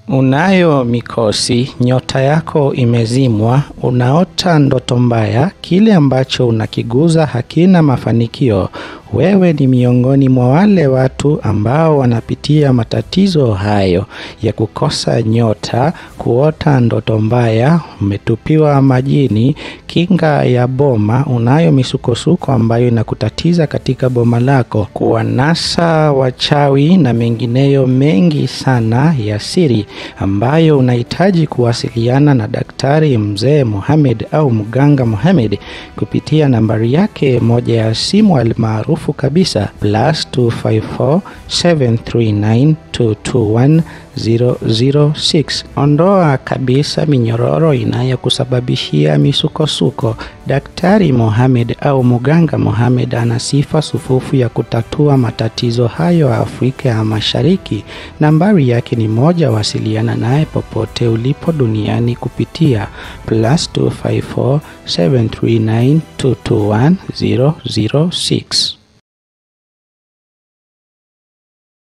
Unayo mikosi, nyota yako imezimwa, unaota ndoto mbaya, kile ambacho unakiguza hakina mafanikio. Wewe ni miongoni mwa wale watu ambao wanapitia matatizo hayo ya kukosa nyota, kuota ndoto mbaya, umetupiwa majini, kinga ya boma, unayo misukosuko ambayo inakutatiza katika boma lako, kuwanasa wachawi na mengineyo mengi sana ya siri ambayo unahitaji kuwasiliana na Daktari Mzee Mohamed au Mganga Mohamed kupitia nambari yake moja ya simu almaarufu kabisa +254 739 221 006. Ondoa kabisa minyororo inayokusababishia misukosuko. Daktari Mohamed au Mganga Mohamed ana sifa sufufu ya kutatua matatizo hayo Afrika ya Mashariki. Nambari yake ni moja, wasiliana naye popote ulipo duniani kupitia +254 739 221 006.